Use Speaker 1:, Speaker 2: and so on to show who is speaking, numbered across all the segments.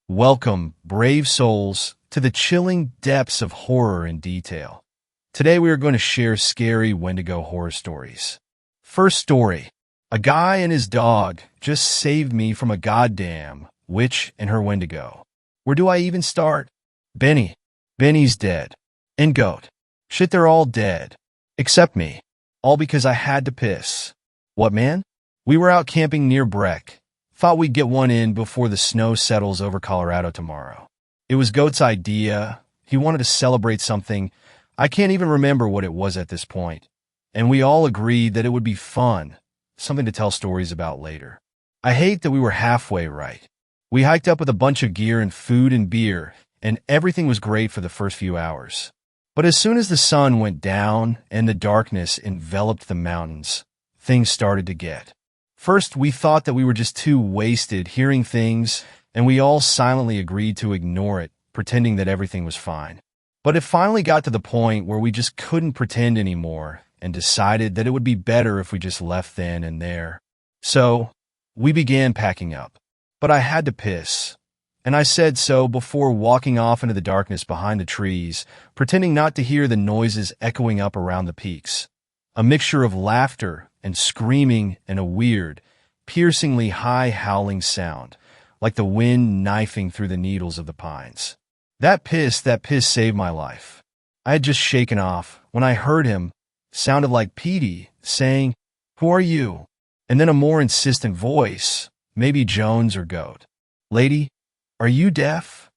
Speaker 1: Welcome, brave souls, to the chilling depths of horror and detail. Today we are going to share scary Wendigo horror stories. First story. A guy and his dog just saved me from a goddamn witch and her Wendigo. Where do I even start? Benny. Benny's dead. And Goat. Shit, they're all dead. Except me. All because I had to piss. What, man? We were out camping near Breck. Thought we'd get one in before the snow settles over Colorado tomorrow. It was Goat's idea. He wanted to celebrate something. I can't even remember what it was at this point. And we all agreed that it would be fun, something to tell stories about later. I hate that we were halfway right. We hiked up with a bunch of gear and food and beer, and everything was great for the first few hours. But as soon as the sun went down and the darkness enveloped the mountains, things started to get. First, we thought that we were just too wasted hearing things, and we all silently agreed to ignore it, pretending that everything was fine. But it finally got to the point where we just couldn't pretend anymore and decided that it would be better if we just left then and there. So, we began packing up. But I had to piss. And I said so before walking off into the darkness behind the trees, pretending not to hear the noises echoing up around the peaks. A mixture of laughter and screaming and a weird, piercingly high howling sound, like the wind knifing through the needles of the pines. That piss saved my life. I had just shaken off when I heard him, sounded like Petey, saying, "Who are you?" And then a more insistent voice, maybe Jones or Goat. "Lady, are you deaf?"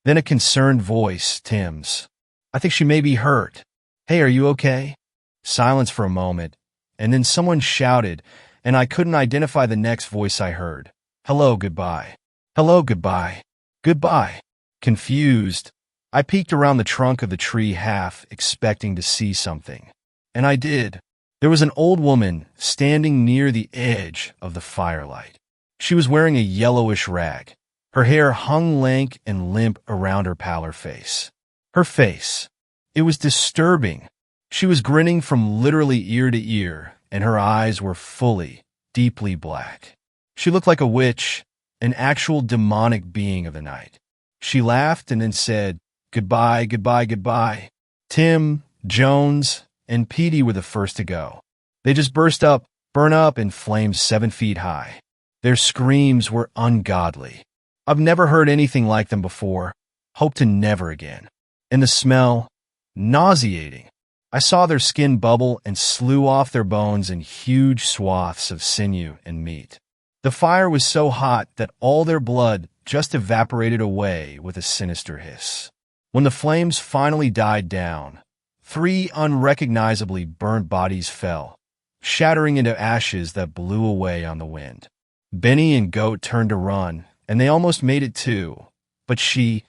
Speaker 1: Then a concerned voice, Tim's. "I think she may be hurt. Hey, are you okay?" Silence for a moment, and then someone shouted, and I couldn't identify the next voice I heard. "Hello, goodbye. Hello, goodbye. Goodbye." Confused, I peeked around the trunk of the tree half expecting to see something. And I did. There was an old woman standing near the edge of the firelight. She was wearing a yellowish rag. Her hair hung lank and limp around her pallor face. Her face. It was disturbing. She was grinning from literally ear to ear, and her eyes were fully, deeply black. She looked like a witch, an actual demonic being of the night. She laughed and then said, "Goodbye, goodbye, goodbye." Tim, Jones, and Petey were the first to go. They just burn up in flames 7 feet high. Their screams were ungodly. I've never heard anything like them before. Hope to never again. And the smell, nauseating. I saw their skin bubble and slew off their bones in huge swaths of sinew and meat. The fire was so hot that all their blood just evaporated away with a sinister hiss. When the flames finally died down, 3 unrecognizably burnt bodies fell, shattering into ashes that blew away on the wind. Benny and Goat turned to run, and they almost made it too. But she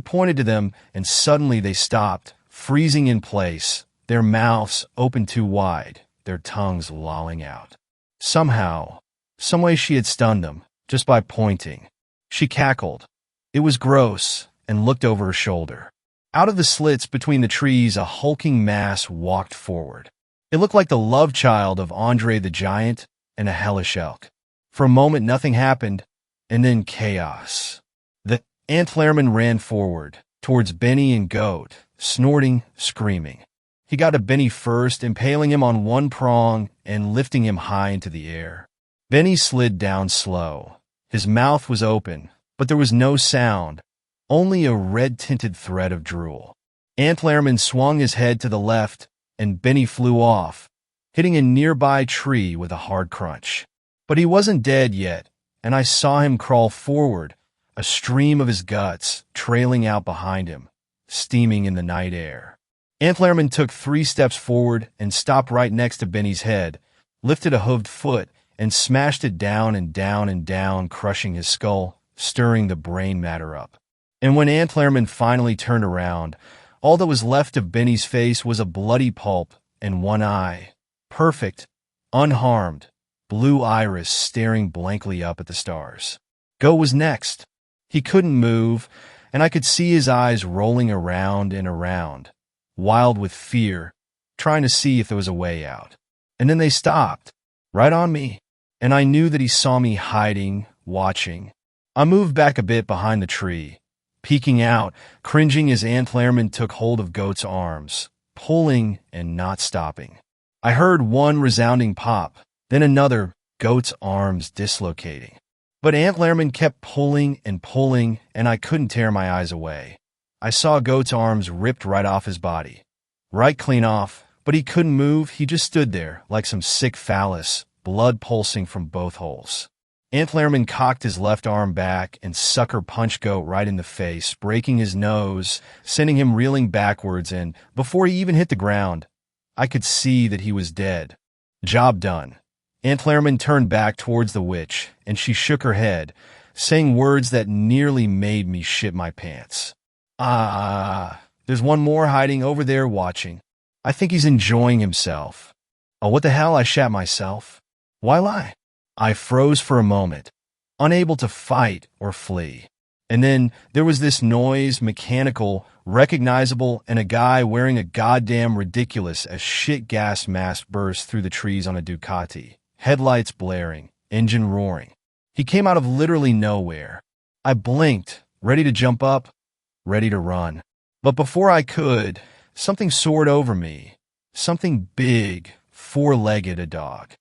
Speaker 1: pointed to them, and suddenly they stopped, freezing in place, their mouths open too wide, their tongues lolling out. Somehow, someway she had stunned them, just by pointing. She cackled. It was gross, and looked over her shoulder. Out of the slits between the trees, a hulking mass walked forward. It looked like the love child of Andre the Giant and a hellish elk. For a moment nothing happened, and then chaos. The antlerman ran forward, towards Benny and Goat, snorting, screaming. He got to Benny first, impaling him on one prong and lifting him high into the air. Benny slid down slow. His mouth was open, but there was no sound, only a red-tinted thread of drool. Antlerman swung his head to the left, and Benny flew off, hitting a nearby tree with a hard crunch. But he wasn't dead yet, and I saw him crawl forward, a stream of his guts trailing out behind him, steaming in the night air. Antlerman took 3 steps forward and stopped right next to Benny's head, lifted a hooved foot, and smashed it down and down and down, crushing his skull, stirring the brain matter up. And when Antlerman finally turned around, all that was left of Benny's face was a bloody pulp and one eye, perfect, unharmed, blue iris staring blankly up at the stars. Go was next. He couldn't move, and I could see his eyes rolling around and around, wild with fear, trying to see if there was a way out. And then they stopped, right on me, and I knew that he saw me hiding, watching. I moved back a bit behind the tree, peeking out, cringing as Antlerman took hold of Goat's arms, pulling and not stopping. I heard one resounding pop, then another, Goat's arms dislocating. But Antlerman kept pulling and pulling, and I couldn't tear my eyes away. I saw Goat's arms ripped right off his body. Right clean off, but he couldn't move. He just stood there like some sick phallus, blood pulsing from both holes. Antlerman cocked his left arm back and sucker punched Goat right in the face, breaking his nose, sending him reeling backwards, and before he even hit the ground, I could see that he was dead. Job done. Antlerman turned back towards the witch, and she shook her head, saying words that nearly made me shit my pants. There's one more hiding over there watching. I think he's enjoying himself. Oh, what the hell, I shat myself. Why lie? I froze for a moment, unable to fight or flee. And then there was this noise, mechanical, recognizable, and a guy wearing a goddamn ridiculous as shit gas mask burst through the trees on a Ducati, headlights blaring, engine roaring. He came out of literally nowhere. I blinked, ready to jump up, ready to run. But before I could, something soared over me. Something big, four-legged, a dog.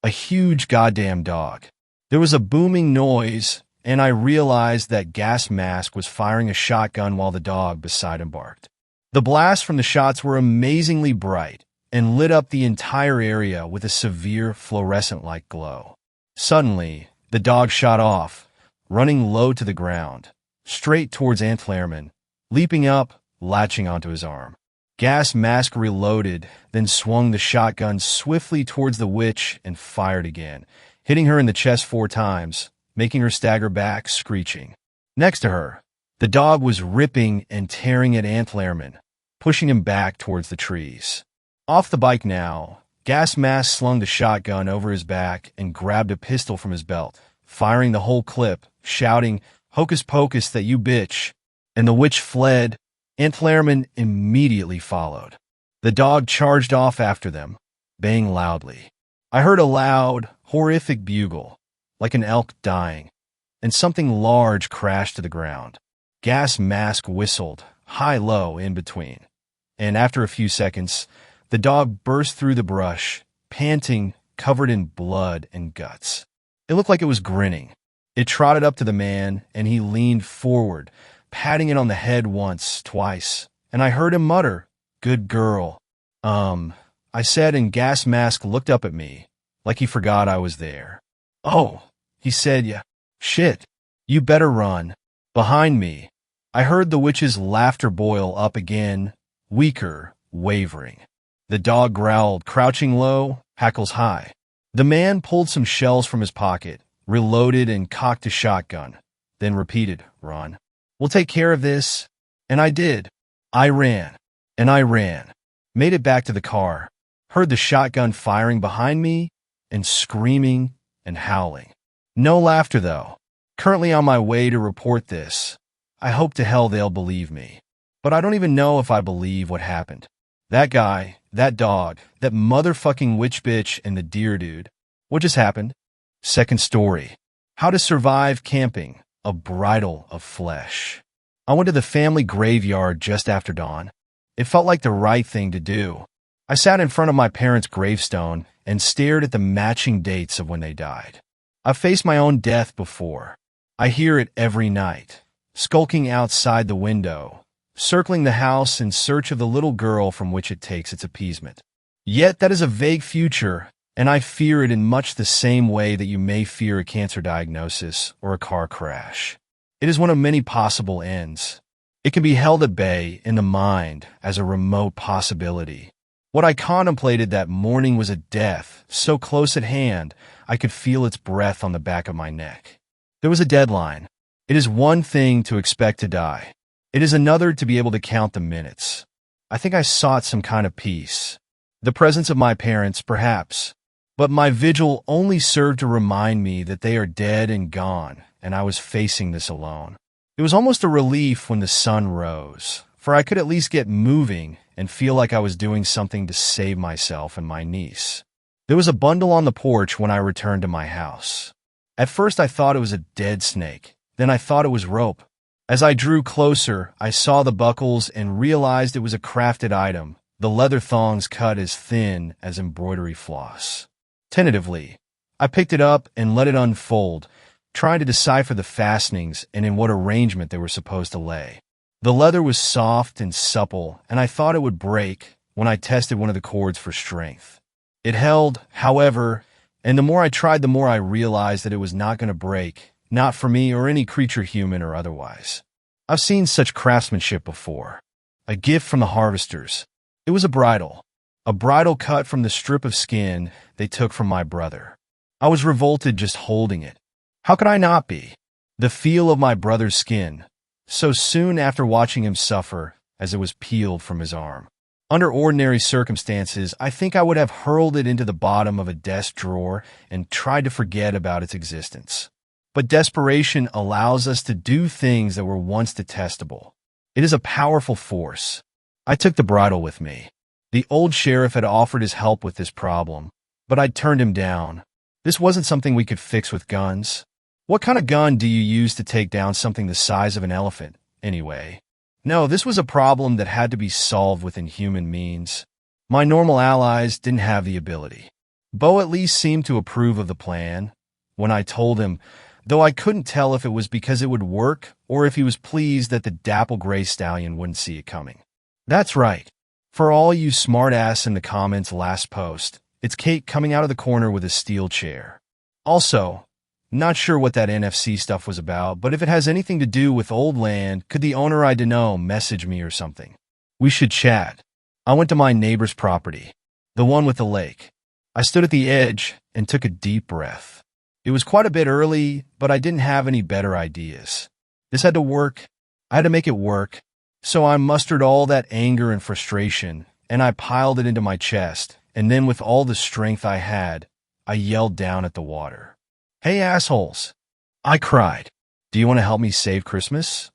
Speaker 1: A huge goddamn dog. There was a booming noise, and I realized that Gas Mask was firing a shotgun while the dog beside him barked. The blasts from the shots were amazingly bright and lit up the entire area with a severe fluorescent-like glow. Suddenly, the dog shot off, running low to the ground, straight towards Antlerman, leaping up, latching onto his arm. Gas Mask reloaded, then swung the shotgun swiftly towards the witch and fired again, hitting her in the chest 4 times, making her stagger back, screeching. Next to her, the dog was ripping and tearing at Antlerman, pushing him back towards the trees. Off the bike now, Gas Mask slung the shotgun over his back and grabbed a pistol from his belt, firing the whole clip, shouting, "Hocus pocus that you bitch," and the witch fled. Antlerman immediately followed. The dog charged off after them, baying loudly. I heard a loud, horrific bugle, like an elk dying, and something large crashed to the ground. Gas Mask whistled, high-low in between, and after a few seconds, the dog burst through the brush, panting, covered in blood and guts. It looked like it was grinning. It trotted up to the man, and he leaned forward, patting it on the head once, twice, and I heard him mutter, "Good girl." I said, and Gas Mask looked up at me, like he forgot I was there. "Oh," he said, "yeah, shit, you better run." Behind me, I heard the witch's laughter boil up again, weaker, wavering. The dog growled, crouching low, hackles high. The man pulled some shells from his pocket, reloaded and cocked a shotgun, then repeated, "Run. We'll take care of this." And I did. I ran, and I ran. Made it back to the car. Heard the shotgun firing behind me, and screaming and howling. No laughter, though. Currently on my way to report this. I hope to hell they'll believe me. But I don't even know if I believe what happened. That guy, that dog, that motherfucking witch bitch, and the deer dude. What just happened? Second story. How to survive camping. A bridle of flesh. I went to the family graveyard just after dawn. It felt like the right thing to do. I sat in front of my parents' gravestone and stared at the matching dates of when they died. I've faced my own death before. I hear it every night, skulking outside the window, circling the house in search of the little girl from which it takes its appeasement. Yet that is a vague future, and I fear it in much the same way that you may fear a cancer diagnosis or a car crash. It is one of many possible ends. It can be held at bay in the mind as a remote possibility. What I contemplated that morning was a death so close at hand I could feel its breath on the back of my neck. There was a deadline. It is one thing to expect to die. It is another to be able to count the minutes. I think I sought some kind of peace. The presence of my parents, perhaps. But my vigil only served to remind me that they are dead and gone, and I was facing this alone. It was almost a relief when the sun rose, for I could at least get moving and feel like I was doing something to save myself and my niece. There was a bundle on the porch when I returned to my house. At first I thought it was a dead snake, Then I thought it was rope. As I drew closer, I saw the buckles and realized it was a crafted item, the leather thongs cut as thin as embroidery floss. Tentatively, I picked it up and let it unfold, trying to decipher the fastenings and in what arrangement they were supposed to lay. The leather was soft and supple, and I thought it would break when I tested one of the cords for strength. It held, however, and the more I tried, the more I realized that it was not going to break, not for me or any creature, human or otherwise. I've seen such craftsmanship before. A gift from the harvesters. It was a bridle cut from the strip of skin they took from my brother. I was revolted just holding it. How could I not be? The feel of my brother's skin, so soon after watching him suffer as it was peeled from his arm. Under ordinary circumstances, I think I would have hurled it into the bottom of a desk drawer and tried to forget about its existence. But desperation allows us to do things that were once detestable. It is a powerful force. I took the bridle with me. The old sheriff had offered his help with this problem, but I'd turned him down. This wasn't something we could fix with guns. What kind of gun do you use to take down something the size of an elephant, anyway? No, this was a problem that had to be solved within human means. My normal allies didn't have the ability. Bo at least seemed to approve of the plan. When I told him, though I couldn't tell if it was because it would work or if he was pleased that the dapple gray stallion wouldn't see it coming. That's right. For all you smartass in the comments last post, it's Kate coming out of the corner with a steel chair. Also, not sure what that NFC stuff was about, but if it has anything to do with old land, could the owner I know message me or something? We should chat. I went to my neighbor's property, the one with the lake. I stood at the edge and took a deep breath. It was quite a bit early, but I didn't have any better ideas. This had to work. I had to make it work. So I mustered all that anger and frustration, and I piled it into my chest, and then with all the strength I had, I yelled down at the water. "Hey, assholes!" I cried. "Do you want to help me save Christmas?"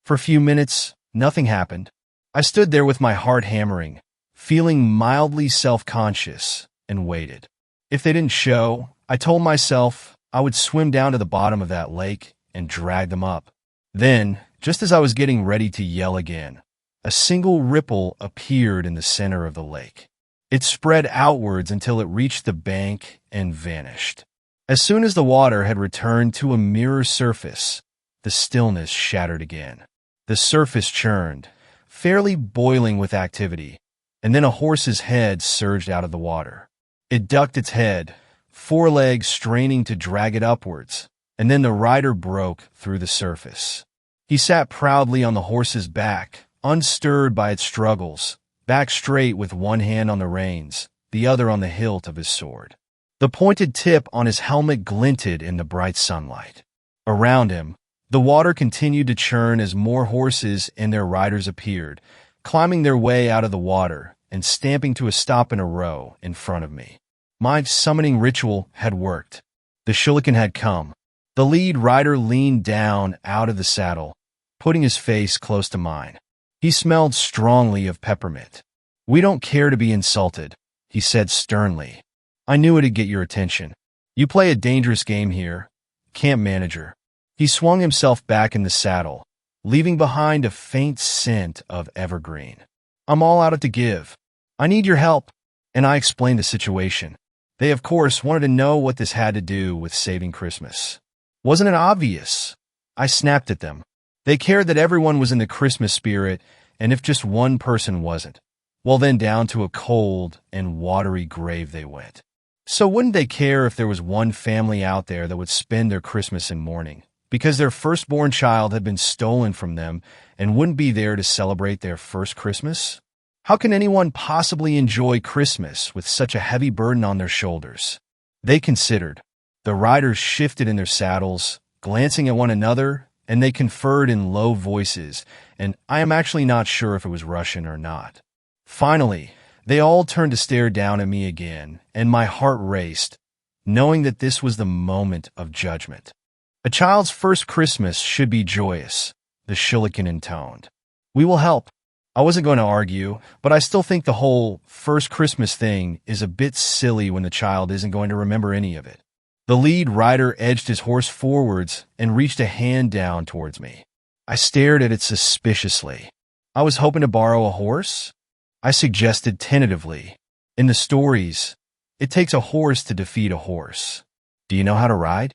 Speaker 1: For a few minutes, nothing happened. I stood there with my heart hammering, feeling mildly self-conscious, and waited. If they didn't show, I told myself I would swim down to the bottom of that lake and drag them up. Then, just as I was getting ready to yell again, a single ripple appeared in the center of the lake. It spread outwards until it reached the bank and vanished. As soon as the water had returned to a mirror surface, the stillness shattered again. The surface churned, fairly boiling with activity, and then a horse's head surged out of the water. It ducked its head, forelegs straining to drag it upwards, and then the rider broke through the surface. He sat proudly on the horse's back, unstirred by its struggles, back straight with one hand on the reins, the other on the hilt of his sword. The pointed tip on his helmet glinted in the bright sunlight. Around him, the water continued to churn as more horses and their riders appeared, climbing their way out of the water and stamping to a stop in a row in front of me. My summoning ritual had worked. The shuriken had come. The lead rider leaned down out of the saddle, putting his face close to mine. He smelled strongly of peppermint. "We don't care to be insulted," he said sternly. "I knew it'd get your attention. You play a dangerous game here, camp manager." He swung himself back in the saddle, leaving behind a faint scent of evergreen. "I'm all out to give. I need your help." And I explained the situation. They, of course, wanted to know what this had to do with saving Christmas. Wasn't it obvious? I snapped at them. They cared that everyone was in the Christmas spirit, and if just one person wasn't, well then down to a cold and watery grave they went. So wouldn't they care if there was one family out there that would spend their Christmas in mourning, because their firstborn child had been stolen from them and wouldn't be there to celebrate their first Christmas? How can anyone possibly enjoy Christmas with such a heavy burden on their shoulders? They considered. The riders shifted in their saddles, glancing at one another, and they conferred in low voices, and I am actually not sure if it was Russian or not. Finally, they all turned to stare down at me again, and my heart raced, knowing that this was the moment of judgment. A child's first Christmas should be joyous, the shuriken intoned. "We will help." I wasn't going to argue, but I still think the whole first Christmas thing is a bit silly when the child isn't going to remember any of it. The lead rider edged his horse forwards and reached a hand down towards me. I stared at it suspiciously. I was hoping to borrow a horse? I suggested tentatively. In the stories, it takes a horse to defeat a horse. Do you know how to ride?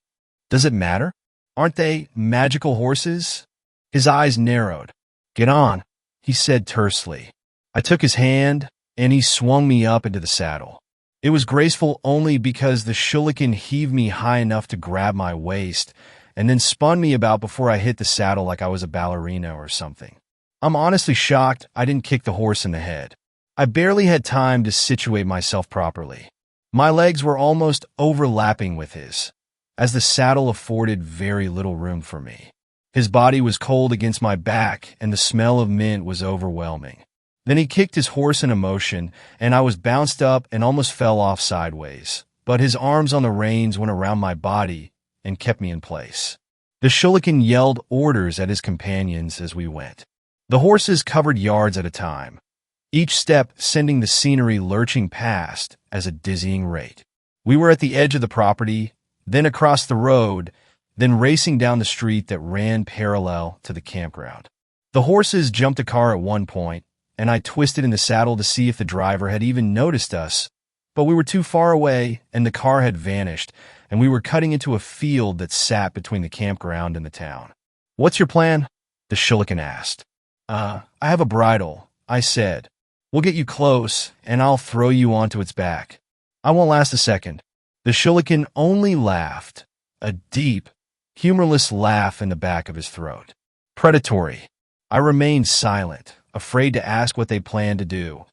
Speaker 1: Does it matter? Aren't they magical horses? His eyes narrowed. Get on, he said tersely. I took his hand, and he swung me up into the saddle. It was graceful only because the shuriken heaved me high enough to grab my waist, and then spun me about before I hit the saddle like I was a ballerina or something. I'm honestly shocked I didn't kick the horse in the head. I barely had time to situate myself properly. My legs were almost overlapping with his, as the saddle afforded very little room for me. His body was cold against my back, and the smell of mint was overwhelming. Then he kicked his horse in motion, and I was bounced up and almost fell off sideways. But his arms on the reins went around my body and kept me in place. The shuriken yelled orders at his companions as we went. The horses covered yards at a time, each step sending the scenery lurching past at a dizzying rate. We were at the edge of the property, then across the road, then racing down the street that ran parallel to the campground. The horses jumped a car at one point, and I twisted in the saddle to see if the driver had even noticed us, but we were too far away and the car had vanished, and we were cutting into a field that sat between the campground and the town. What's your plan? The shuriken asked. I have a bridle, I said. We'll get you close, and I'll throw you onto its back. I won't last a second. The shuriken only laughed, a deep, humorless laugh in the back of his throat. Predatory. I remained silent, afraid to ask what they planned to do,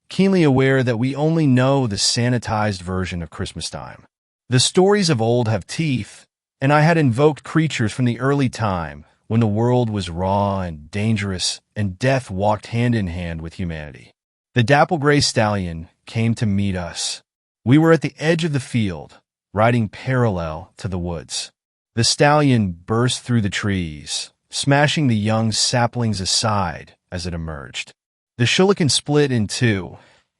Speaker 1: keenly aware that we only know the sanitized version of Christmas time. The stories of old have teeth, and I had invoked creatures from the early time when the world was raw and dangerous and death walked hand in hand with humanity. The dapple-gray stallion came to meet us. We were at the edge of the field, riding parallel to the woods. The stallion burst through the trees, smashing the young saplings aside as it emerged. The shuriken split in two,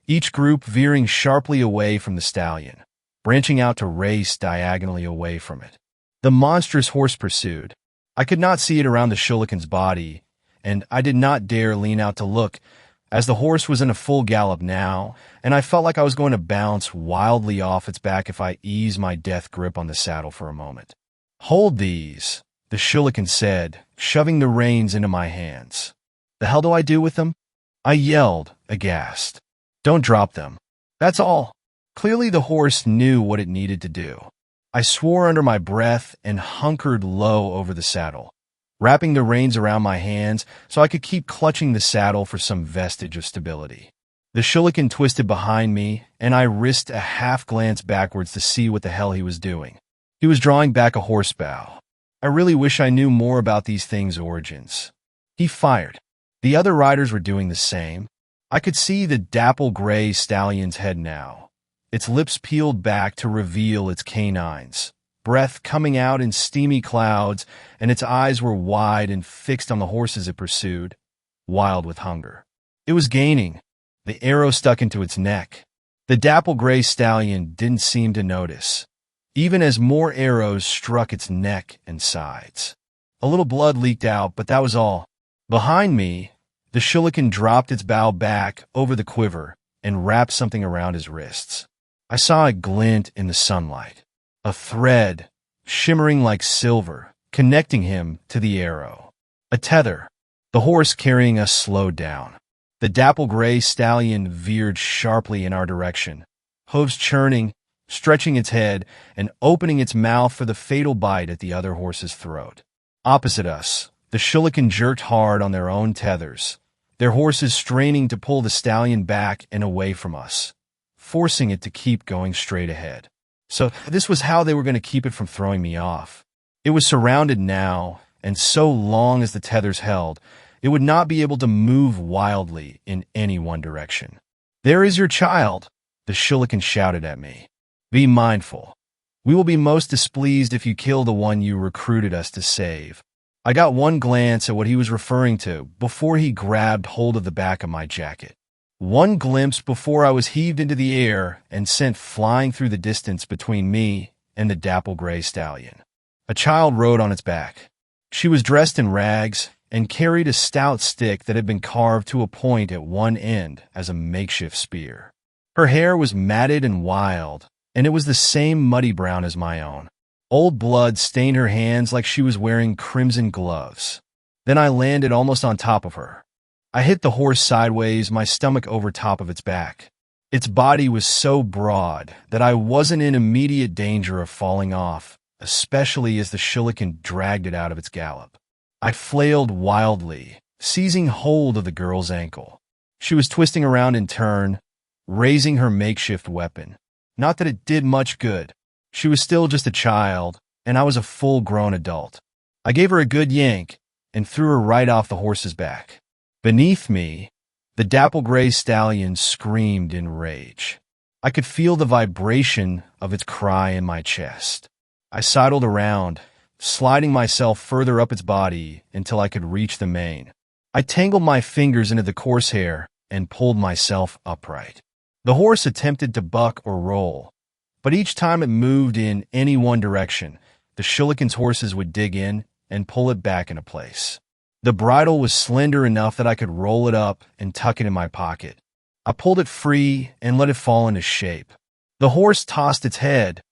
Speaker 1: each group veering sharply away from the stallion, branching out to race diagonally away from it. The monstrous horse pursued. I could not see it around the shuriken's body, and I did not dare lean out to look, as the horse was in a full gallop now, and I felt like I was going to bounce wildly off its back if I eased my death grip on the saddle for a moment. Hold these, the shuriken said, shoving the reins into my hands. The hell do I do with them? I yelled, aghast. Don't drop them. That's all. Clearly the horse knew what it needed to do. I swore under my breath and hunkered low over the saddle, wrapping the reins around my hands so I could keep clutching the saddle for some vestige of stability. The shuriken twisted behind me, and I risked a half glance backwards to see what the hell he was doing. He was drawing back a horse bow. I really wish I knew more about these things' origins. He fired. The other riders were doing the same. I could see the dapple-gray stallion's head now, its lips peeled back to reveal its canines, breath coming out in steamy clouds, and its eyes were wide and fixed on the horses it pursued, wild with hunger. It was gaining. The arrow stuck into its neck. The dapple-gray stallion didn't seem to notice, even as more arrows struck its neck and sides. A little blood leaked out, but that was all. Behind me, the shuriken dropped its bow back over the quiver and wrapped something around his wrists. I saw it glint in the sunlight, a thread, shimmering like silver, connecting him to the arrow. A tether. The horse carrying us slowed down. The dapple-gray stallion veered sharply in our direction, hooves churning, stretching its head, and opening its mouth for the fatal bite at the other horse's throat. Opposite us, the shuriken jerked hard on their own tethers, their horses straining to pull the stallion back and away from us, forcing it to keep going straight ahead. So this was how they were going to keep it from throwing me off. It was surrounded now, and so long as the tethers held, it would not be able to move wildly in any one direction. There is your child, the shuriken shouted at me. Be mindful. We will be most displeased if you kill the one you recruited us to save. I got one glance at what he was referring to before he grabbed hold of the back of my jacket. One glimpse before I was heaved into the air and sent flying through the distance between me and the dapple gray stallion. A child rode on its back. She was dressed in rags and carried a stout stick that had been carved to a point at one end as a makeshift spear. Her hair was matted and wild, and it was the same muddy brown as my own. Old blood stained her hands like she was wearing crimson gloves. Then I landed almost on top of her. I hit the horse sideways, my stomach over top of its back. Its body was so broad that I wasn't in immediate danger of falling off, especially as the shuriken dragged it out of its gallop. I flailed wildly, seizing hold of the girl's ankle. She was twisting around in turn, raising her makeshift weapon. Not that it did much good. She was still just a child, and I was a full-grown adult. I gave her a good yank and threw her right off the horse's back. Beneath me, the dapple gray stallion screamed in rage. I could feel the vibration of its cry in my chest. I sidled around, sliding myself further up its body until I could reach the mane. I tangled my fingers into the coarse hair and pulled myself upright. The horse attempted to buck or roll, but each time it moved in any one direction, the shuriken's horses would dig in and pull it back into place. The bridle was slender enough that I could roll it up and tuck it in my pocket. I pulled it free and let it fall into shape. The horse tossed its head,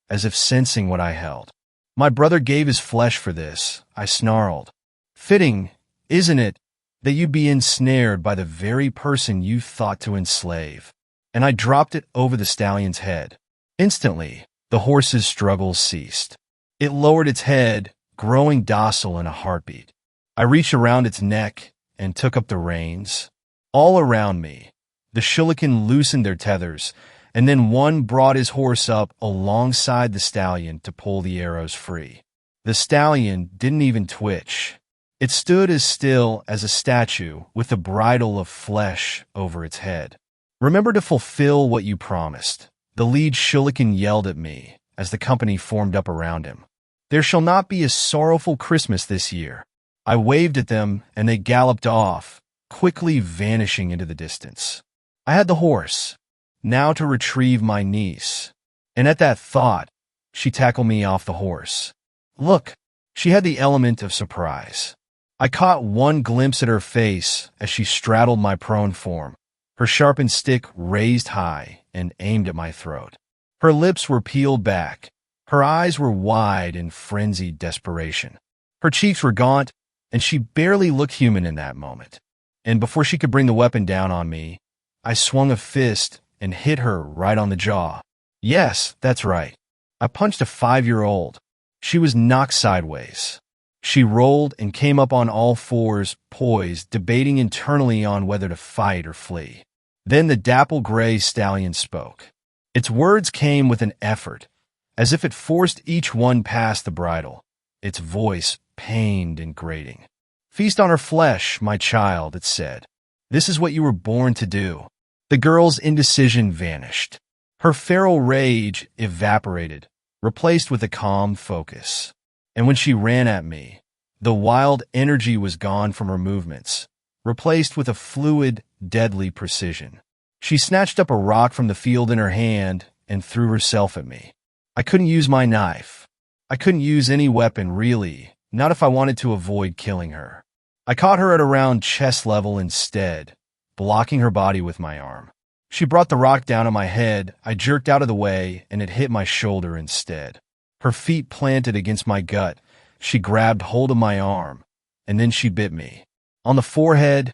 Speaker 1: as if sensing what I held. My brother gave his flesh for this, I snarled. Fitting, isn't it, that you be ensnared by the very person you thought to enslave? And I dropped it over the stallion's head. Instantly, the horse's struggles ceased. It lowered its head, growing docile in a heartbeat. I reached around its neck and took up the reins. All around me, the shuriken loosened their tethers, and then one brought his horse up alongside the stallion to pull the arrows free. The stallion didn't even twitch. It stood as still as a statue with a bridle of flesh over its head. Remember to fulfill what you promised, the lead shuriken yelled at me as the company formed up around him. There shall not be a sorrowful Christmas this year. I waved at them, and they galloped off, quickly vanishing into the distance. I had the horse, now to retrieve my niece, and at that thought, she tackled me off the horse. Look, she had the element of surprise. I caught one glimpse at her face as she straddled my prone form, her sharpened stick raised high and aimed at my throat. Her lips were peeled back, her eyes were wide in frenzied desperation. Her cheeks were gaunt, and she barely looked human in that moment. And before she could bring the weapon down on me, I swung a fist and hit her right on the jaw. Yes, that's right. I punched a 5-year-old. She was knocked sideways. She rolled and came up on all fours, poised, debating internally on whether to fight or flee. Then the dapple gray stallion spoke. Its words came with an effort, as if it forced each one past the bridle. Its voice pained and grating. Feast on her flesh, my child, it said. This is what you were born to do. The girl's indecision vanished. Her feral rage evaporated, replaced with a calm focus. And when she ran at me, the wild energy was gone from her movements, replaced with a fluid, deadly precision. She snatched up a rock from the field in her hand and threw herself at me. I couldn't use my knife. I couldn't use any weapon, really, not if I wanted to avoid killing her. I caught her at around chest level instead, blocking her body with my arm. She brought the rock down on my head. I jerked out of the way, and it hit my shoulder instead. Her feet planted against my gut. She grabbed hold of my arm, and then she bit me. On the forehead,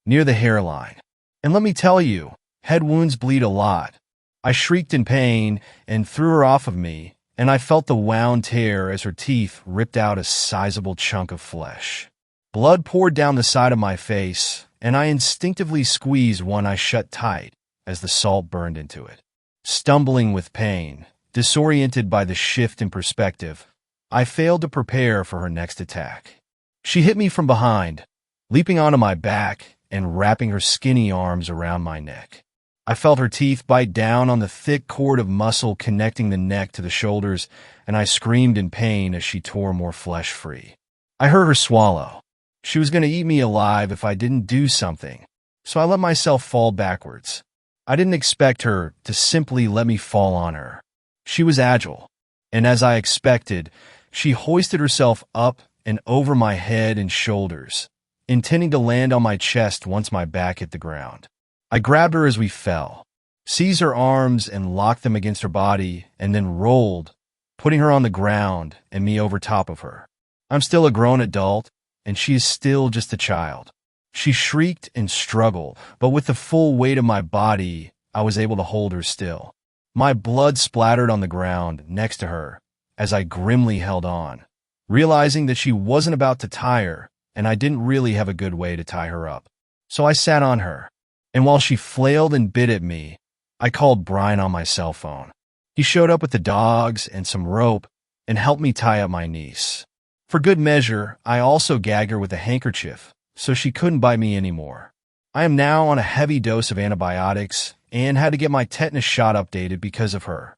Speaker 1: near the hairline. And let me tell you, head wounds bleed a lot. I shrieked in pain and threw her off of me, and I felt the wound tear as her teeth ripped out a sizable chunk of flesh. Blood poured down the side of my face, and I instinctively squeezed one eye shut tight as the salt burned into it. Stumbling with pain, disoriented by the shift in perspective, I failed to prepare for her next attack. She hit me from behind, leaping onto my back and wrapping her skinny arms around my neck. I felt her teeth bite down on the thick cord of muscle connecting the neck to the shoulders, and I screamed in pain as she tore more flesh free. I heard her swallow. She was going to eat me alive if I didn't do something, so I let myself fall backwards. I didn't expect her to simply let me fall on her. She was agile. and as I expected, she hoisted herself up and over my head and shoulders, intending to land on my chest once my back hit the ground. I grabbed her as we fell, seized her arms and locked them against her body, and then rolled, putting her on the ground and me over top of her. I'm still a grown adult, and she is still just a child. She shrieked and struggled, but with the full weight of my body, I was able to hold her still. My blood splattered on the ground next to her as I grimly held on, realizing that she wasn't about to tire, and I didn't really have a good way to tie her up. So I sat on her, and while she flailed and bit at me, I called Brian on my cell phone. He showed up with the dogs and some rope and helped me tie up my niece. For good measure, I also gagged her with a handkerchief, so she couldn't bite me anymore. I am now on a heavy dose of antibiotics and had to get my tetanus shot updated because of her.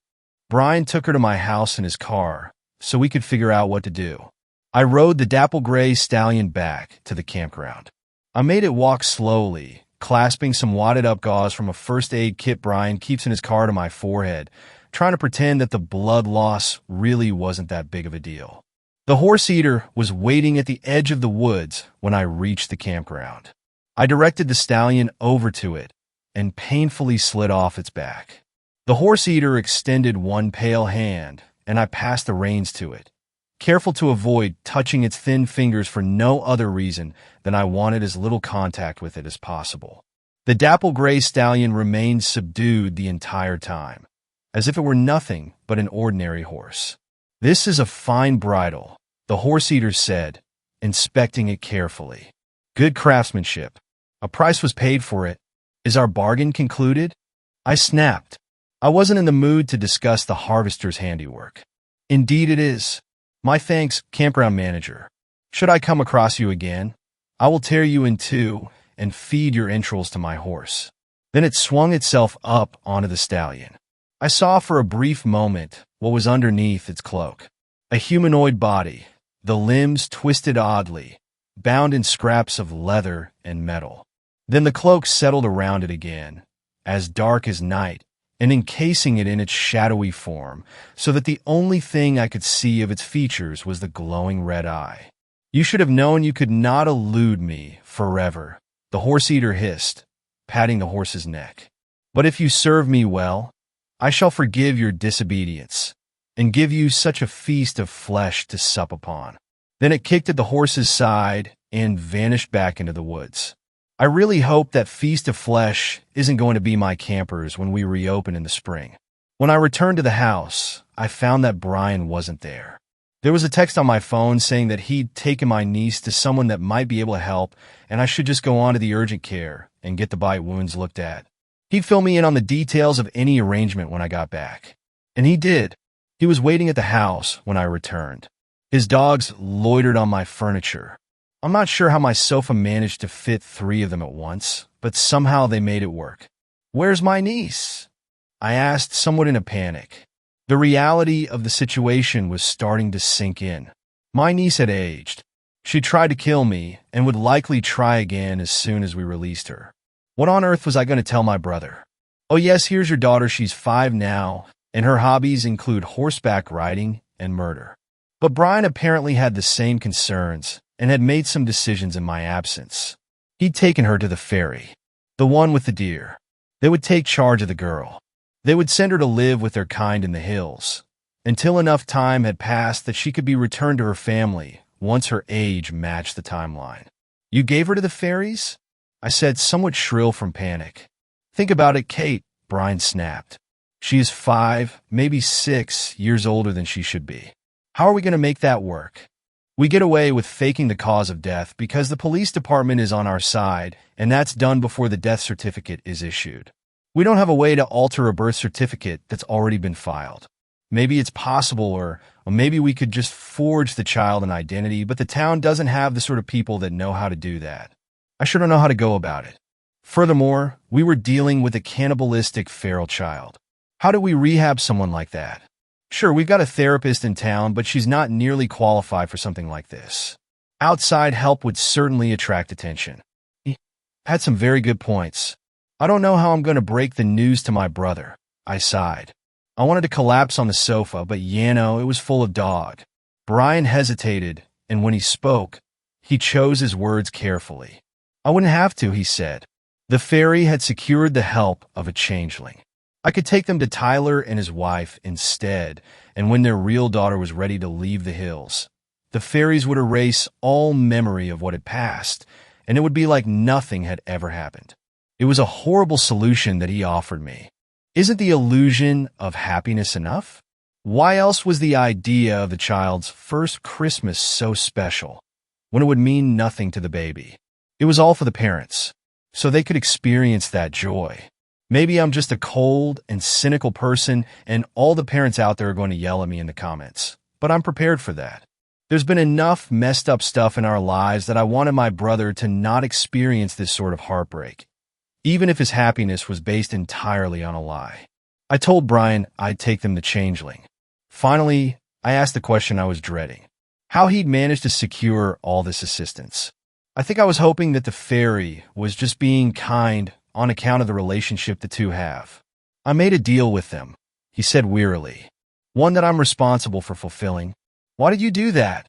Speaker 1: Brian took her to my house in his car so we could figure out what to do. I rode the dapple gray stallion back to the campground. I made it walk slowly, clasping some wadded-up gauze from a first aid kit Brian keeps in his car to my forehead, trying to pretend that the blood loss really wasn't that big of a deal. The horse eater was waiting at the edge of the woods when I reached the campground. I directed the stallion over to it and painfully slid off its back. The horse eater extended one pale hand, and I passed the reins to it, careful to avoid touching its thin fingers for no other reason than I wanted as little contact with it as possible. The dapple gray stallion remained subdued the entire time, as if it were nothing but an ordinary horse. "This is a fine bridle," the horse eater said, inspecting it carefully. "Good craftsmanship. A price was paid for it. Is our bargain concluded?" I snapped. I wasn't in the mood to discuss the harvester's handiwork. "Indeed it is. My thanks, campground manager. Should I come across you again, I will tear you in two and feed your entrails to my horse." Then it swung itself up onto the stallion. I saw for a brief moment what was underneath its cloak. A humanoid body, the limbs twisted oddly, bound in scraps of leather and metal. Then the cloak settled around it again, as dark as night, and encasing it in its shadowy form, so that the only thing I could see of its features was the glowing red eye. "You should have known you could not elude me forever," the horse eater hissed, patting the horse's neck. "But if you serve me well, I shall forgive your disobedience, and give you such a feast of flesh to sup upon." Then it kicked at the horse's side and vanished back into the woods. I really hope that feast of flesh isn't going to be my campers when we reopen in the spring. When I returned to the house, I found that Brian wasn't there. There was a text on my phone saying that he'd taken my niece to someone that might be able to help, and I should just go on to the urgent care and get the bite wounds looked at. He'd fill me in on the details of any arrangement when I got back. And he did. He was waiting at the house when I returned. His dogs loitered on my furniture. I'm not sure how my sofa managed to fit 3 of them at once, but somehow they made it work. "Where's my niece?" I asked, somewhat in a panic. The reality of the situation was starting to sink in. My niece had aged. She tried to kill me and would likely try again as soon as we released her. What on earth was I going to tell my brother? "Oh yes, here's your daughter. She's 5 now, and her hobbies include horseback riding and murder." But Brian apparently had the same concerns and had made some decisions in my absence. He'd taken her to the ferry, the one with the deer. They would take charge of the girl. They would send her to live with their kind in the hills, until enough time had passed that she could be returned to her family once her age matched the timeline. "You gave her to the fairies?" I said, somewhat shrill from panic. "Think about it, Kate," Brian snapped. "She is 5, maybe 6 years older than she should be. How are we going to make that work? We get away with faking the cause of death because the police department is on our side, and that's done before the death certificate is issued. We don't have a way to alter a birth certificate that's already been filed. Maybe it's possible, or maybe we could just forge the child an identity, but the town doesn't have the sort of people that know how to do that. I sure don't know how to go about it. Furthermore, we were dealing with a cannibalistic feral child. How do we rehab someone like that? Sure, we've got a therapist in town, but she's not nearly qualified for something like this. Outside help would certainly attract attention." He had some very good points. "I don't know how I'm going to break the news to my brother," I sighed. I wanted to collapse on the sofa, but it was full of dog. Brian hesitated, and when he spoke, he chose his words carefully. I wouldn't have to, he said. The fairy had secured the help of a changeling. I could take them to Tyler and his wife instead, and when their real daughter was ready to leave the hills, the fairies would erase all memory of what had passed, and it would be like nothing had ever happened. It was a horrible solution that he offered me. Isn't the illusion of happiness enough? Why else was the idea of the child's first Christmas so special, when it would mean nothing to the baby? It was all for the parents, so they could experience that joy. Maybe I'm just a cold and cynical person, and all the parents out there are going to yell at me in the comments, but I'm prepared for that. There's been enough messed up stuff in our lives that I wanted my brother to not experience this sort of heartbreak, even if his happiness was based entirely on a lie. I told Brian I'd take them to Changeling. Finally, I asked the question I was dreading: how he'd managed to secure all this assistance. I think I was hoping that the fairy was just being kind on account of the relationship the two have. I made a deal with them, he said wearily. One that I'm responsible for fulfilling. Why did you do that?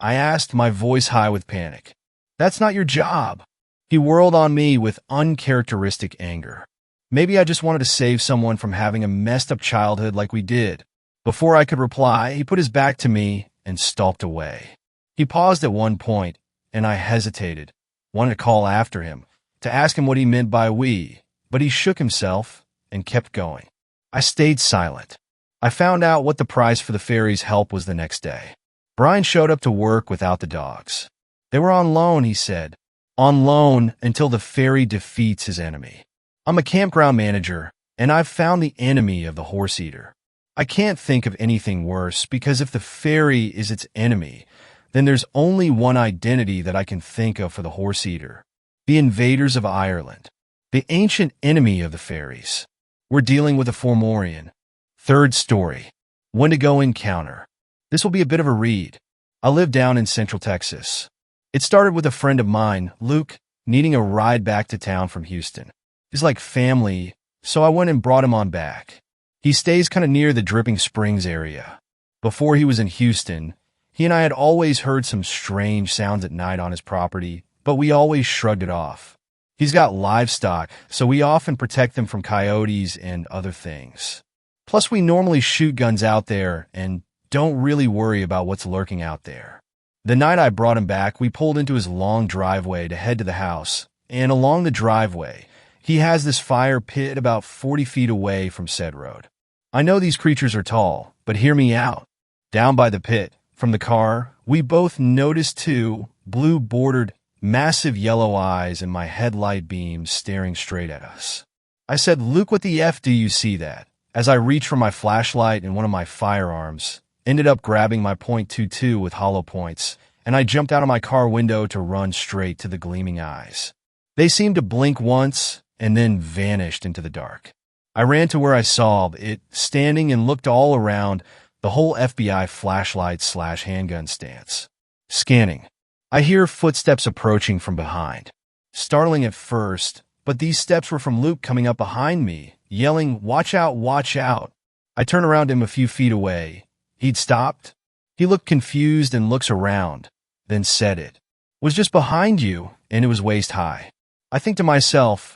Speaker 1: I asked, my voice high with panic. That's not your job. He whirled on me with uncharacteristic anger. Maybe I just wanted to save someone from having a messed up childhood like we did. Before I could reply, he put his back to me and stalked away. He paused at one point, and I hesitated, wanted to call after him, to ask him what he meant by we, but he shook himself and kept going. I stayed silent. I found out what the price for the fairy's help was the next day. Brian showed up to work without the dogs. They were on loan, he said. On loan until the fairy defeats his enemy. I'm a campground manager, and I've found the enemy of the horse eater. I can't think of anything worse, because if the fairy is its enemy, then there's only one identity that I can think of for the horse eater: the invaders of Ireland, the ancient enemy of the fairies. We're dealing with a Fomorian. Third story: Wendigo encounter. This will be a bit of a read. I live down in Central Texas. It started with a friend of mine, Luke, needing a ride back to town from Houston. He's like family, so I went and brought him on back. He stays kind of near the Dripping Springs area. Before he was in Houston, he and I had always heard some strange sounds at night on his property, but we always shrugged it off. He's got livestock, so we often protect them from coyotes and other things. Plus, we normally shoot guns out there and don't really worry about what's lurking out there. The night I brought him back, we pulled into his long driveway to head to the house, and along the driveway, he has this fire pit about 40 feet away from said road. I know these creatures are tall, but hear me out. Down by the pit, from the car, we both noticed two blue-bordered, massive yellow eyes in my headlight beams staring straight at us. I said, "Luke, what the F do you see that?" As I reached for my flashlight and one of my firearms, ended up grabbing my .22 with hollow points, and I jumped out of my car window to run straight to the gleaming eyes. They seemed to blink once and then vanished into the dark. I ran to where I saw it standing and looked all around, the whole FBI flashlight/handgun stance. Scanning. I hear footsteps approaching from behind. Startling at first, but these steps were from Luke coming up behind me, yelling, "Watch out, watch out." I turn around him a few feet away. He'd stopped. He looked confused and looks around, then said it was just behind you, and it was waist high. I think to myself,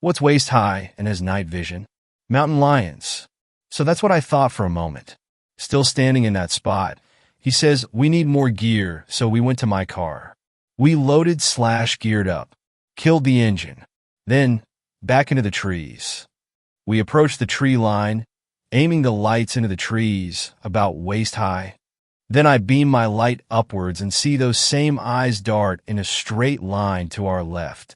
Speaker 1: what's waist high and has night vision? Mountain lions. So that's what I thought for a moment. Still standing in that spot, he says, "We need more gear," so we went to my car. We loaded/geared up, killed the engine, then back into the trees. We approached the tree line, aiming the lights into the trees about waist high. Then I beam my light upwards and see those same eyes dart in a straight line to our left,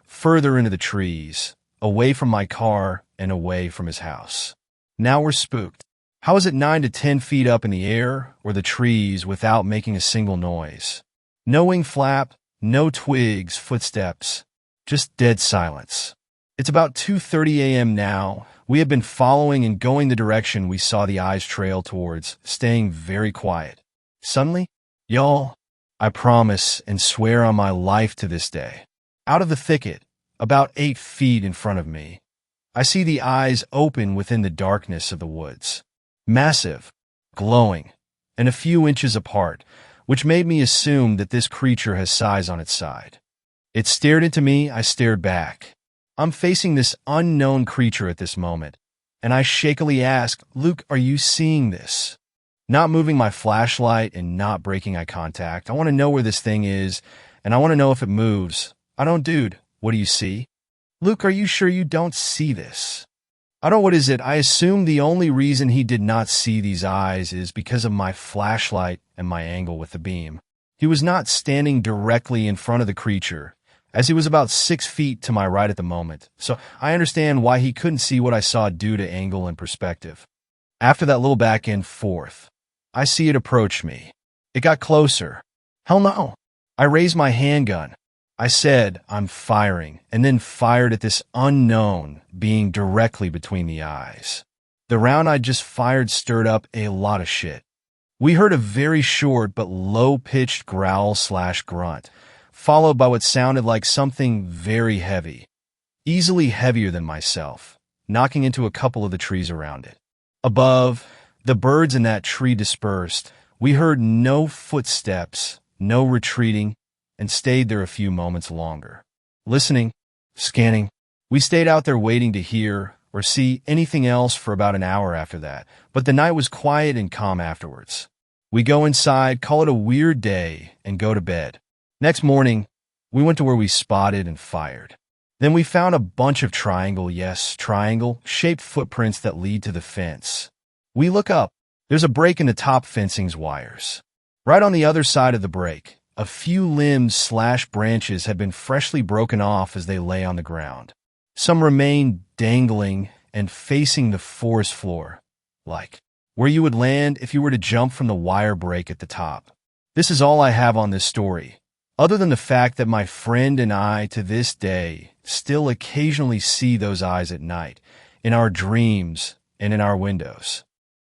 Speaker 1: further into the trees, away from my car and away from his house. Now we're spooked. How is it 9 to 10 feet up in the air or the trees without making a single noise? No wing flap, no twigs, footsteps, just dead silence. It's about 2:30 a.m. now. We have been following and going the direction we saw the eyes trail towards, staying very quiet. Suddenly, y'all, I promise and swear on my life to this day, out of the thicket, about 8 feet in front of me, I see the eyes open within the darkness of the woods. Massive, glowing, and a few inches apart, which made me assume that this creature has size on its side. It stared into me, I stared back. I'm facing this unknown creature at this moment, and I shakily ask, "Luke, are you seeing this?" Not moving my flashlight and not breaking eye contact. I want to know where this thing is, and I want to know if it moves. I don't, dude. What do you see? Luke, are you sure you don't see this? I don't, what is it? I assume the only reason he did not see these eyes is because of my flashlight and my angle with the beam. He was not standing directly in front of the creature, as he was about 6 feet to my right at the moment, so I understand why he couldn't see what I saw due to angle and perspective. After that little back and forth, I see it approach me. It got closer. Hell no. I raised my handgun. I said, "I'm firing," and then fired at this unknown being directly between the eyes. The round I just fired stirred up a lot of shit. We heard a very short but low-pitched growl/grunt, followed by what sounded like something very heavy, easily heavier than myself, knocking into a couple of the trees around it. Above, the birds in that tree dispersed. We heard no footsteps, no retreating, and stayed there a few moments longer. Listening, scanning. We stayed out there waiting to hear or see anything else for about an hour after that, but the night was quiet and calm afterwards. We go inside, call it a weird day, and go to bed. Next morning, we went to where we spotted and fired. Then we found a bunch of triangle-shaped footprints that lead to the fence. We look up. There's a break in the top fencing's wires. Right on the other side of the break, a few limbs/branches had been freshly broken off as they lay on the ground. Some remained dangling and facing the forest floor, like where you would land if you were to jump from the wire break at the top. This is all I have on this story, other than the fact that my friend and I, to this day, still occasionally see those eyes at night, in our dreams and in our windows.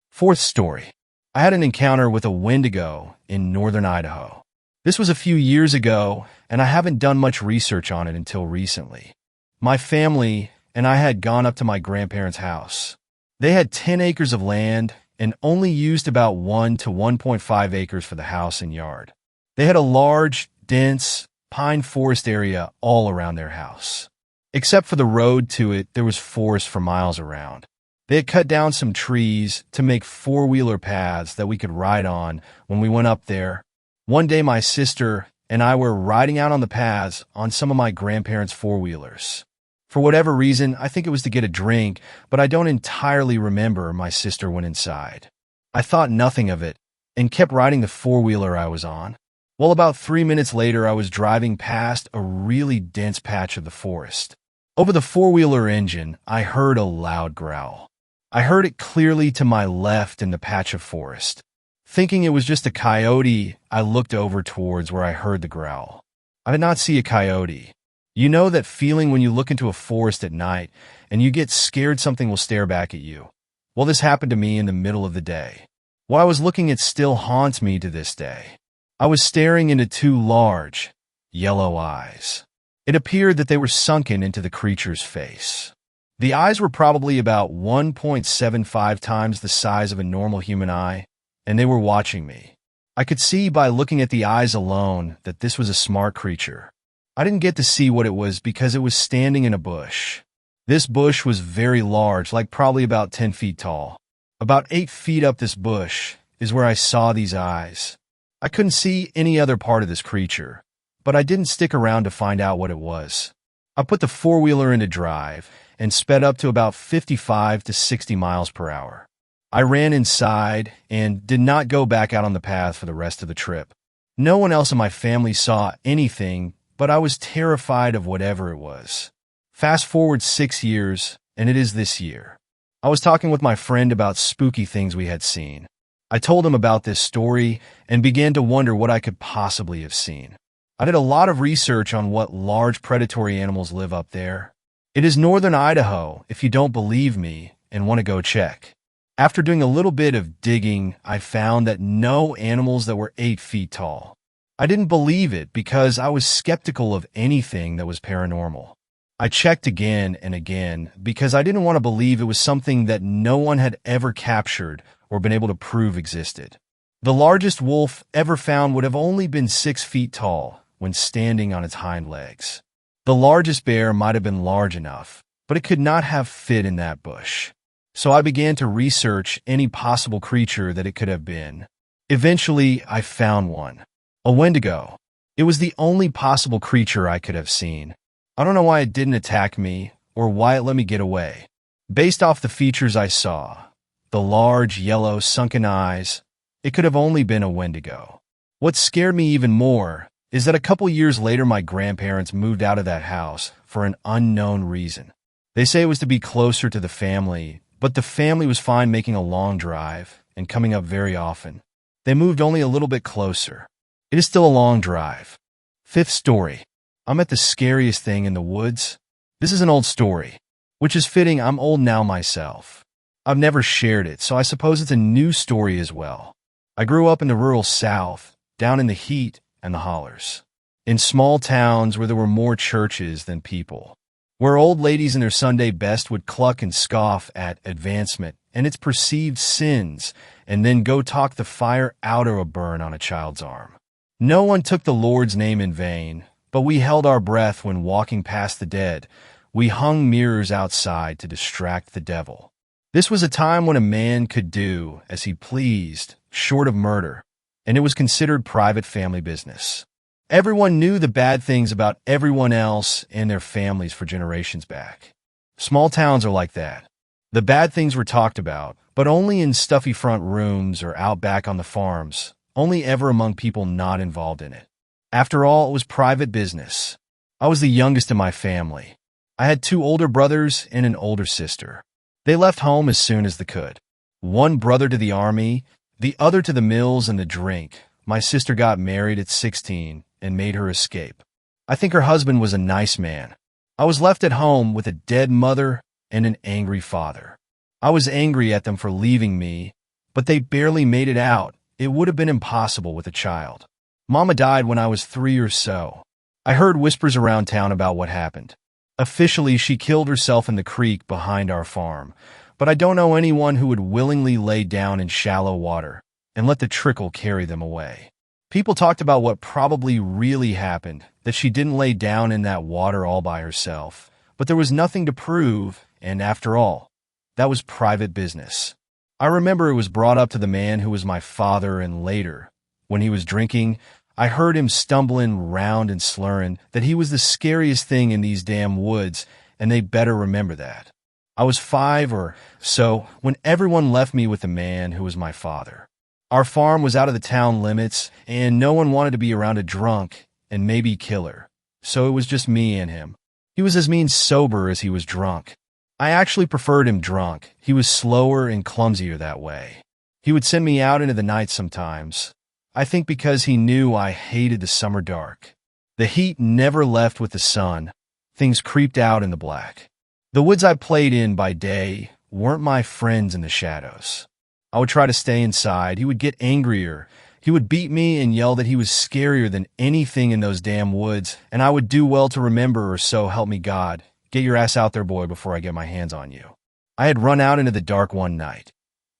Speaker 1: Fourth story. I had an encounter with a Wendigo in northern Idaho. This was a few years ago, and I haven't done much research on it until recently. My family and I had gone up to my grandparents' house. They had 10 acres of land and only used about 1 to 1.5 acres for the house and yard. They had a large, dense pine forest area all around their house. Except for the road to it, there was forest for miles around. They had cut down some trees to make four-wheeler paths that we could ride on when we went up there. One day my sister and I were riding out on the paths on some of my grandparents' four-wheelers. For whatever reason, I think it was to get a drink, but I don't entirely remember my sister went inside. I thought nothing of it and kept riding the four-wheeler I was on. Well, about 3 minutes later, I was driving past a really dense patch of the forest. Over the four-wheeler engine, I heard a loud growl. I heard it clearly to my left in the patch of forest. Thinking it was just a coyote, I looked over towards where I heard the growl. I did not see a coyote. You know that feeling when you look into a forest at night and you get scared something will stare back at you? Well, this happened to me in the middle of the day. What I was looking at still haunts me to this day. I was staring into two large, yellow eyes. It appeared that they were sunken into the creature's face. The eyes were probably about 1.75 times the size of a normal human eye, and they were watching me. I could see by looking at the eyes alone that this was a smart creature. I didn't get to see what it was because it was standing in a bush. This bush was very large, like probably about 10 feet tall. About 8 feet up this bush is where I saw these eyes. I couldn't see any other part of this creature, but I didn't stick around to find out what it was. I put the four-wheeler into drive and sped up to about 55 to 60 miles per hour. I ran inside and did not go back out on the path for the rest of the trip. No one else in my family saw anything, but I was terrified of whatever it was. Fast forward 6 years, and it is this year. I was talking with my friend about spooky things we had seen. I told him about this story and began to wonder what I could possibly have seen. I did a lot of research on what large predatory animals live up there. It is northern Idaho, if you don't believe me and want to go check. After doing a little bit of digging, I found that no animals that were 8 feet tall. I didn't believe it because I was skeptical of anything that was paranormal. I checked again and again because I didn't want to believe it was something that no one had ever captured or been able to prove existed. The largest wolf ever found would have only been 6 feet tall when standing on its hind legs. The largest bear might have been large enough, but it could not have fit in that bush. So I began to research any possible creature that it could have been. Eventually, I found one. A Wendigo. It was the only possible creature I could have seen. I don't know why it didn't attack me or why it let me get away. Based off the features I saw, the large, yellow, sunken eyes, it could have only been a Wendigo. What scared me even more is that a couple years later my grandparents moved out of that house for an unknown reason. They say it was to be closer to the family, but the family was fine making a long drive and coming up very often. They moved only a little bit closer. It is still a long drive. Fifth story. I'm at the scariest thing in the woods. This is an old story, which is fitting. I'm old now myself. I've never shared it, so I suppose it's a new story as well. I grew up in the rural South, down in the heat and the hollers, in small towns where there were more churches than people, where old ladies in their Sunday best would cluck and scoff at advancement and its perceived sins, and then go talk the fire out of a burn on a child's arm. No one took the Lord's name in vain, but we held our breath when walking past the dead. We hung mirrors outside to distract the devil. This was a time when a man could do as he pleased, short of murder, and it was considered private family business. Everyone knew the bad things about everyone else and their families for generations back. Small towns are like that. The bad things were talked about, but only in stuffy front rooms or out back on the farms, only ever among people not involved in it. After all, it was private business. I was the youngest in my family. I had 2 older brothers and an older sister. They left home as soon as they could. One brother to the army, the other to the mills and the drink. My sister got married at 16 and made her escape. I think her husband was a nice man. I was left at home with a dead mother and an angry father. I was angry at them for leaving me, but they barely made it out. It would have been impossible with a child. Mama died when I was 3 or so. I heard whispers around town about what happened. Officially, she killed herself in the creek behind our farm, but I don't know anyone who would willingly lay down in shallow water and let the trickle carry them away. People talked about what probably really happened, that she didn't lay down in that water all by herself, but there was nothing to prove, and after all, that was private business. I remember it was brought up to the man who was my father, and later, when he was drinking, I heard him stumbling round and slurring that he was the scariest thing in these damn woods, and they better remember that. I was 5 or so when everyone left me with the man who was my father. Our farm was out of the town limits, and no one wanted to be around a drunk and maybe killer, so it was just me and him. He was as mean sober as he was drunk. I actually preferred him drunk. He was slower and clumsier that way. He would send me out into the night sometimes. I think because he knew I hated the summer dark. The heat never left with the sun. Things creeped out in the black. The woods I played in by day weren't my friends in the shadows. I would try to stay inside. He would get angrier. He would beat me and yell that he was scarier than anything in those damn woods, and I would do well to remember, or so help me God. Get your ass out there, boy, before I get my hands on you. I had run out into the dark one night.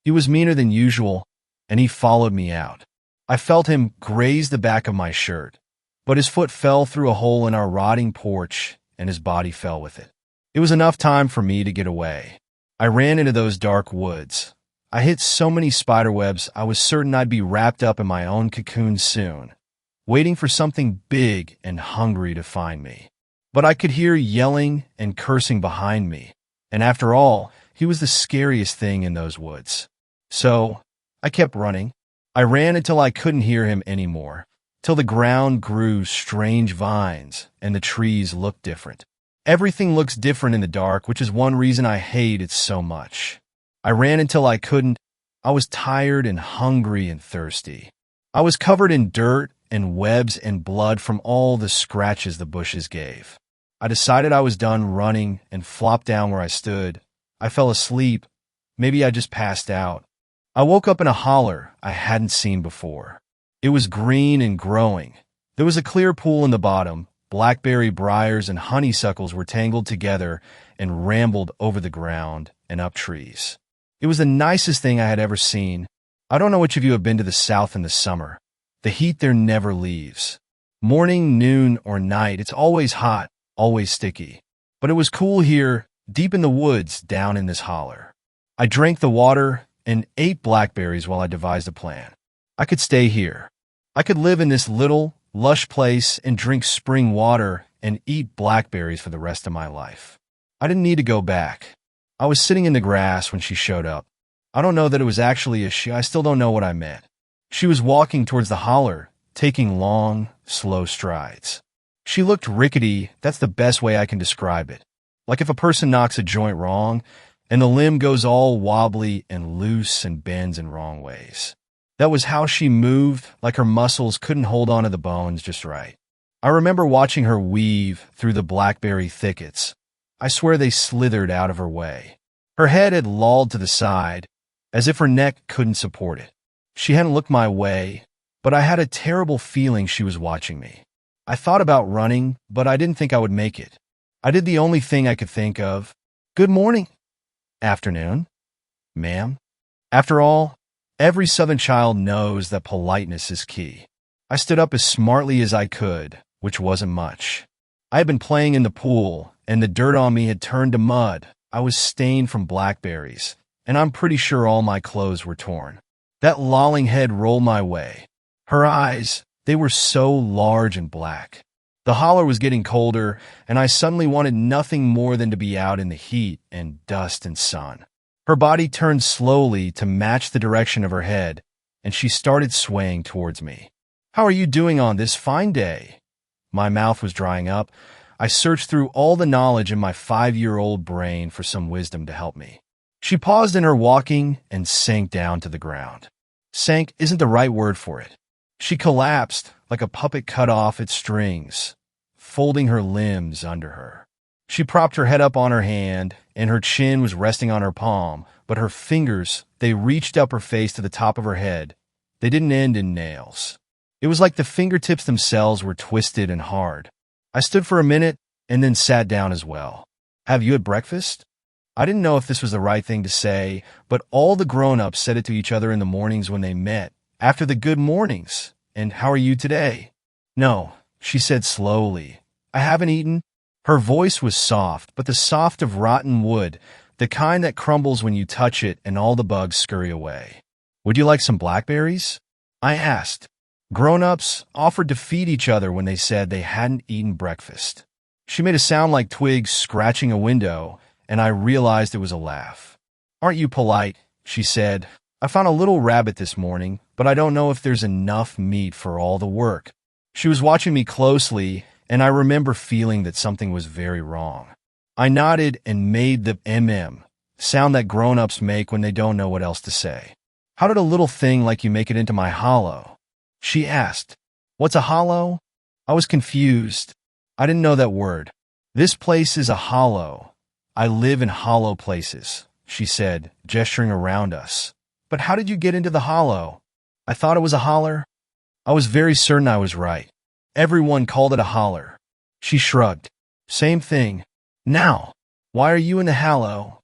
Speaker 1: He was meaner than usual, and he followed me out. I felt him graze the back of my shirt, but his foot fell through a hole in our rotting porch, and his body fell with it. It was enough time for me to get away. I ran into those dark woods. I hit so many spiderwebs, I was certain I'd be wrapped up in my own cocoon soon, waiting for something big and hungry to find me. But I could hear yelling and cursing behind me, and after all, he was the scariest thing in those woods. So, I kept running. I ran until I couldn't hear him anymore, till the ground grew strange vines and the trees looked different. Everything looks different in the dark, which is one reason I hate it so much. I ran until I couldn't. I was tired and hungry and thirsty. I was covered in dirt and webs and blood from all the scratches the bushes gave. I decided I was done running and flopped down where I stood. I fell asleep. Maybe I just passed out. I woke up in a holler I hadn't seen before. It was green and growing. There was a clear pool in the bottom, blackberry briars and honeysuckles were tangled together and rambled over the ground and up trees. It was the nicest thing I had ever seen. I don't know which of you have been to the South in the summer. The heat there never leaves. Morning, noon, or night, it's always hot, always sticky. But it was cool here, deep in the woods, down in this holler. I drank the water and ate blackberries while I devised a plan. I could stay here. I could live in this little, lush place and drink spring water and eat blackberries for the rest of my life. I didn't need to go back. I was sitting in the grass when she showed up. I don't know that it was actually a she. I still don't know what I meant. She was walking towards the holler, taking long, slow strides. She looked rickety. That's the best way I can describe it. Like if a person knocks a joint wrong, and the limb goes all wobbly and loose and bends in wrong ways. That was how she moved, like her muscles couldn't hold onto the bones just right. I remember watching her weave through the blackberry thickets. I swear they slithered out of her way. Her head had lolled to the side, as if her neck couldn't support it. She hadn't looked my way, but I had a terrible feeling she was watching me. I thought about running, but I didn't think I would make it. I did the only thing I could think of. Good morning. Afternoon, ma'am. After all, every Southern child knows that politeness is key. I stood up as smartly as I could, which wasn't much. I had been playing in the pool, and the dirt on me had turned to mud. I was stained from blackberries, and I'm pretty sure all my clothes were torn. That lolling head rolled my way. Her eyes, they were so large and black. The holler was getting colder, and I suddenly wanted nothing more than to be out in the heat and dust and sun. Her body turned slowly to match the direction of her head, and she started swaying towards me. How are you doing on this fine day? My mouth was drying up. I searched through all the knowledge in my 5-year-old brain for some wisdom to help me. She paused in her walking and sank down to the ground. Sank isn't the right word for it. She collapsed like a puppet cut off its strings, folding her limbs under her. She propped her head up on her hand, and her chin was resting on her palm, but her fingers, they reached up her face to the top of her head. They didn't end in nails. It was like the fingertips themselves were twisted and hard. I stood for a minute and then sat down as well. Have you had breakfast? I didn't know if this was the right thing to say, but all the grown-ups said it to each other in the mornings when they met, after the good mornings. And how are you today? No, she said slowly. I haven't eaten. Her voice was soft, but the soft of rotten wood, the kind that crumbles when you touch it and all the bugs scurry away. Would you like some blackberries? I asked. Grown-ups offered to feed each other when they said they hadn't eaten breakfast. She made a sound like twigs scratching a window, and I realized it was a laugh. Aren't you polite? She said. I found a little rabbit this morning, but I don't know if there's enough meat for all the work. She was watching me closely, and I remember feeling that something was very wrong. I nodded and made the sound that grown-ups make when they don't know what else to say. How did a little thing like you make it into my hollow? She asked. What's a hollow? I was confused. I didn't know that word. This place is a hollow. I live in hollow places, she said, gesturing around us. But how did you get into the hollow? I thought it was a holler. I was very certain I was right. Everyone called it a holler. She shrugged. Same thing. Now, why are you in the hollow?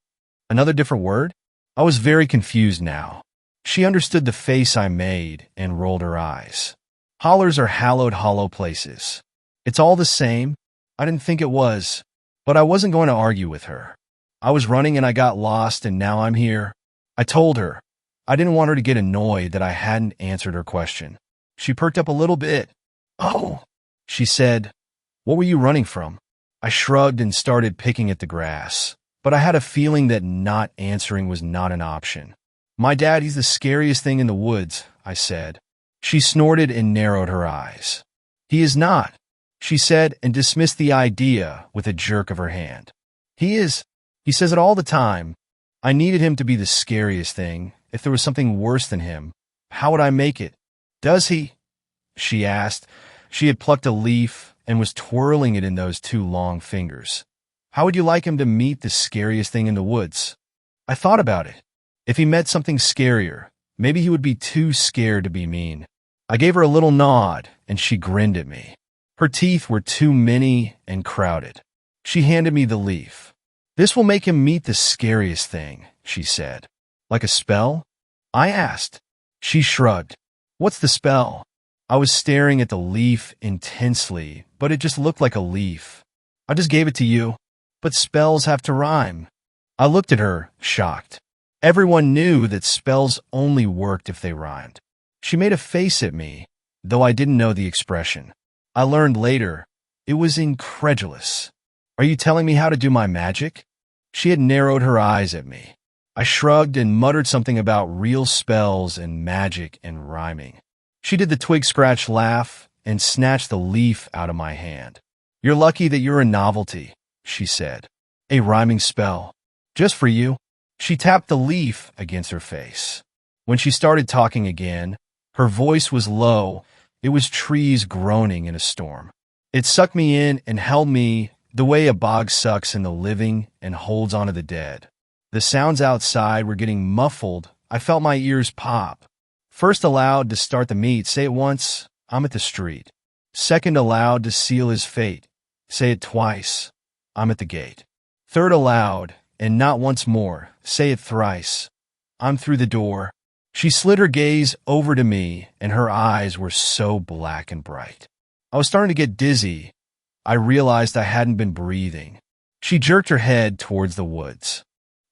Speaker 1: Another different word? I was very confused now. She understood the face I made and rolled her eyes. Hollers are hallowed hollow places. It's all the same. I didn't think it was, but I wasn't going to argue with her. I was running and I got lost and now I'm here. I told her. I didn't want her to get annoyed that I hadn't answered her question. She perked up a little bit. Oh, she said. What were you running from? I shrugged and started picking at the grass, but I had a feeling that not answering was not an option. My dad, he's the scariest thing in the woods, I said. She snorted and narrowed her eyes. He is not, she said, and dismissed the idea with a jerk of her hand. He is. He says it all the time. I needed him to be the scariest thing. If there was something worse than him, how would I make it? Does he? She asked. She had plucked a leaf and was twirling it in those 2 long fingers. How would you like him to meet the scariest thing in the woods? I thought about it. If he met something scarier, maybe he would be too scared to be mean. I gave her a little nod, and she grinned at me. Her teeth were too many and crowded. She handed me the leaf. "This will make him meet the scariest thing," she said. "Like a spell?" I asked. She shrugged. "What's the spell?" I was staring at the leaf intensely, but it just looked like a leaf. "I just gave it to you." "But spells have to rhyme." I looked at her, shocked. Everyone knew that spells only worked if they rhymed. She made a face at me, though I didn't know the expression. I learned later, it was incredulous. "Are you telling me how to do my magic?" She had narrowed her eyes at me. I shrugged and muttered something about real spells and magic and rhyming. She did the twig scratch laugh and snatched the leaf out of my hand. "You're lucky that you're a novelty," she said. "A rhyming spell. Just for you." She tapped the leaf against her face. When she started talking again, her voice was low. It was trees groaning in a storm. It sucked me in and held me the way a bog sucks in the living and holds onto the dead. The sounds outside were getting muffled. I felt my ears pop. First aloud to start the meet, say it once, "I'm at the street." Second aloud to seal his fate, say it twice, "I'm at the gate." Third aloud, and not once more, say it thrice, "I'm through the door." She slid her gaze over to me, and her eyes were so black and bright. I was starting to get dizzy. I realized I hadn't been breathing. She jerked her head towards the woods.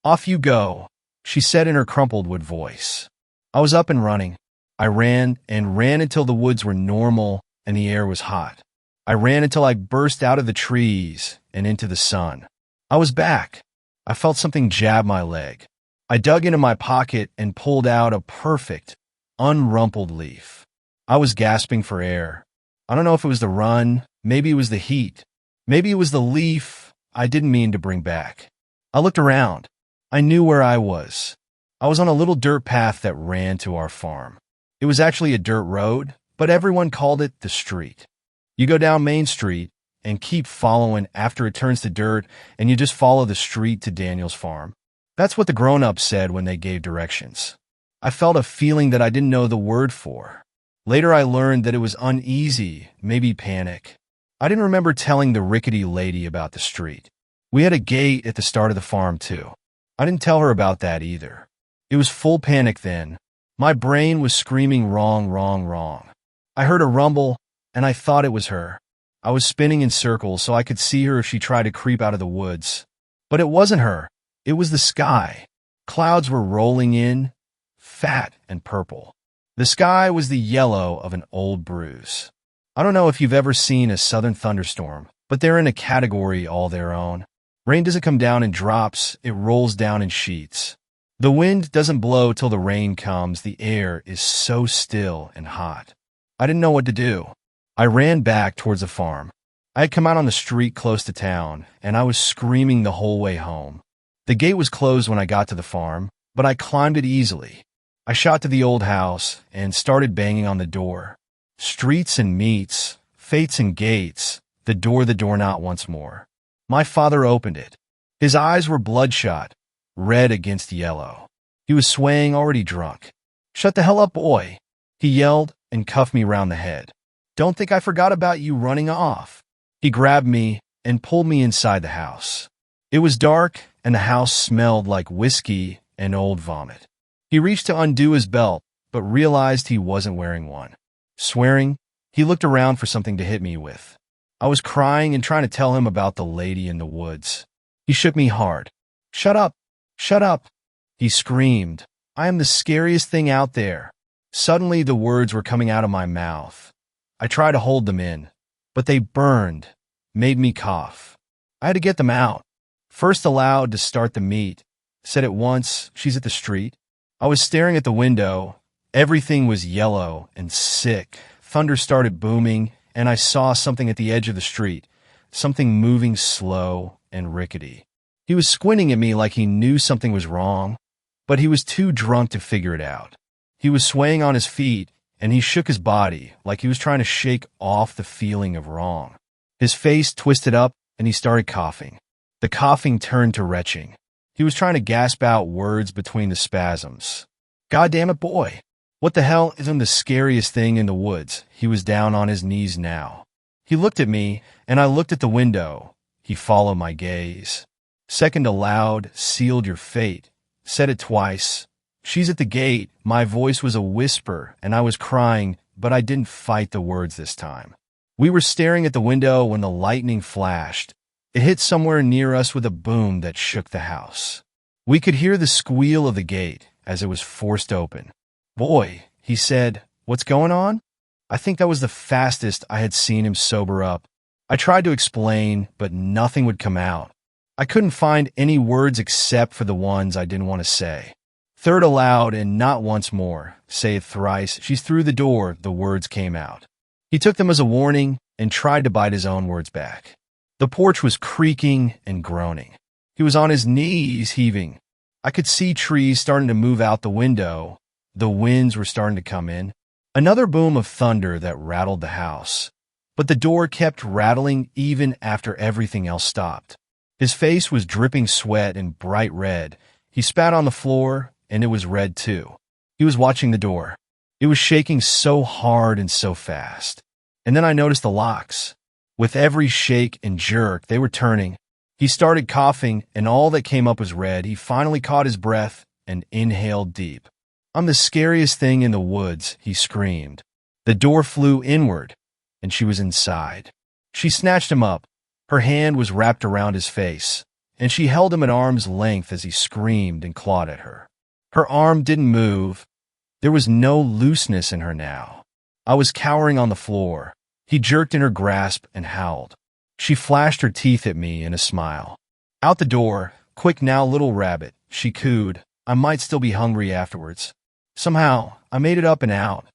Speaker 1: "Off you go," she said in her crumpled wood voice. I was up and running. I ran and ran until the woods were normal and the air was hot. I ran until I burst out of the trees and into the sun. I was back. I felt something jab my leg. I dug into my pocket and pulled out a perfect, unrumpled leaf. I was gasping for air. I don't know if it was the run, maybe it was the heat, maybe it was the leaf I didn't mean to bring back. I looked around. I knew where I was. I was on a little dirt path that ran to our farm. It was actually a dirt road, but everyone called it the street. You go down Main Street and keep following after it turns to dirt, and you just follow the street to Daniel's farm. That's what the grown-ups said when they gave directions. I felt a feeling that I didn't know the word for. Later I learned that it was uneasy, maybe panic. I didn't remember telling the rickety lady about the street. We had a gate at the start of the farm, too. I didn't tell her about that either. It was full panic then. My brain was screaming wrong, wrong, wrong. I heard a rumble, and I thought it was her. I was spinning in circles so I could see her if she tried to creep out of the woods. But it wasn't her. It was the sky. Clouds were rolling in, fat and purple. The sky was the yellow of an old bruise. I don't know if you've ever seen a southern thunderstorm, but they're in a category all their own. Rain doesn't come down in drops, it rolls down in sheets. The wind doesn't blow till the rain comes. The air is so still and hot. I didn't know what to do. I ran back towards the farm. I had come out on the street close to town, and I was screaming the whole way home. The gate was closed when I got to the farm, but I climbed it easily. I shot to the old house and started banging on the door. Streets and meets, fates and gates, the door not once more. My father opened it. His eyes were bloodshot, red against yellow. He was swaying, already drunk. "Shut the hell up, boy," he yelled and cuffed me round the head. "Don't think I forgot about you running off." He grabbed me and pulled me inside the house. It was dark, and the house smelled like whiskey and old vomit. He reached to undo his belt, but realized he wasn't wearing one. Swearing, he looked around for something to hit me with. I was crying and trying to tell him about the lady in the woods. He shook me hard. "Shut up! Shut up!" he screamed. "I am the scariest thing out there." Suddenly the words were coming out of my mouth. I tried to hold them in, but they burned, made me cough. I had to get them out. First aloud to start the meet. Said it once, "She's at the street." I was staring at the window. Everything was yellow and sick. Thunder started booming, and I saw something at the edge of the street, something moving slow and rickety. He was squinting at me like he knew something was wrong, but he was too drunk to figure it out. He was swaying on his feet, and he shook his body like he was trying to shake off the feeling of wrong. His face twisted up, and he started coughing. The coughing turned to retching. He was trying to gasp out words between the spasms. "God damn it, boy. What the hell isn't the scariest thing in the woods?" He was down on his knees now. He looked at me, and I looked at the window. He followed my gaze. Second aloud, sealed your fate. Said it twice. She's at the gate. My voice was a whisper, and I was crying, but I didn't fight the words this time. We were staring at the window when the lightning flashed. It hit somewhere near us with a boom that shook the house. We could hear the squeal of the gate as it was forced open. "Boy," he said, "what's going on?" I think that was the fastest I had seen him sober up. I tried to explain, but nothing would come out. I couldn't find any words except for the ones I didn't want to say. Third aloud, and not once more, say it thrice, she's through the door, the words came out. He took them as a warning and tried to bite his own words back. The porch was creaking and groaning. He was on his knees, heaving. I could see trees starting to move out the window. The winds were starting to come in. Another boom of thunder that rattled the house. But the door kept rattling even after everything else stopped. His face was dripping sweat and bright red. He spat on the floor, and it was red too. He was watching the door. It was shaking so hard and so fast. And then I noticed the locks. With every shake and jerk, they were turning. He started coughing, and all that came up was red. He finally caught his breath and inhaled deep. "I'm the scariest thing in the woods," he screamed. The door flew inward, and she was inside. She snatched him up. Her hand was wrapped around his face, and she held him at arm's length as he screamed and clawed at her. Her arm didn't move. There was no looseness in her now. I was cowering on the floor. He jerked in her grasp and howled. She flashed her teeth at me in a smile. "Out the door. Quick now, little rabbit," she cooed. "I might still be hungry afterwards." Somehow, I made it up and out.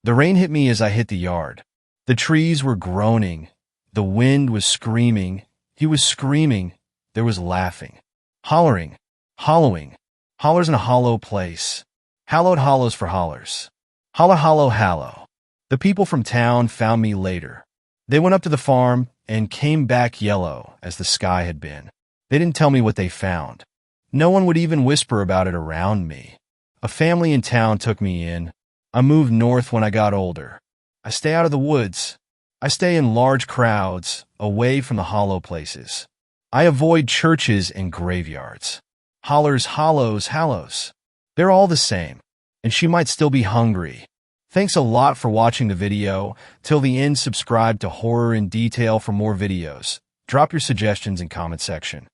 Speaker 1: The rain hit me as I hit the yard. The trees were groaning. The wind was screaming. He was screaming. There was laughing. Hollering. Hollowing. Hollers in a hollow place. Hallowed hollows for hollers. Holler, hollow, hallow. The people from town found me later. They went up to the farm and came back yellow as the sky had been. They didn't tell me what they found. No one would even whisper about it around me. A family in town took me in. I moved north when I got older. I stay out of the woods. I stay in large crowds, away from the hollow places. I avoid churches and graveyards. Hollers, hollows, hallows. They're all the same, and she might still be hungry. Thanks a lot for watching the video. Till the end, subscribe to Horror in Detail for more videos. Drop your suggestions in comment section.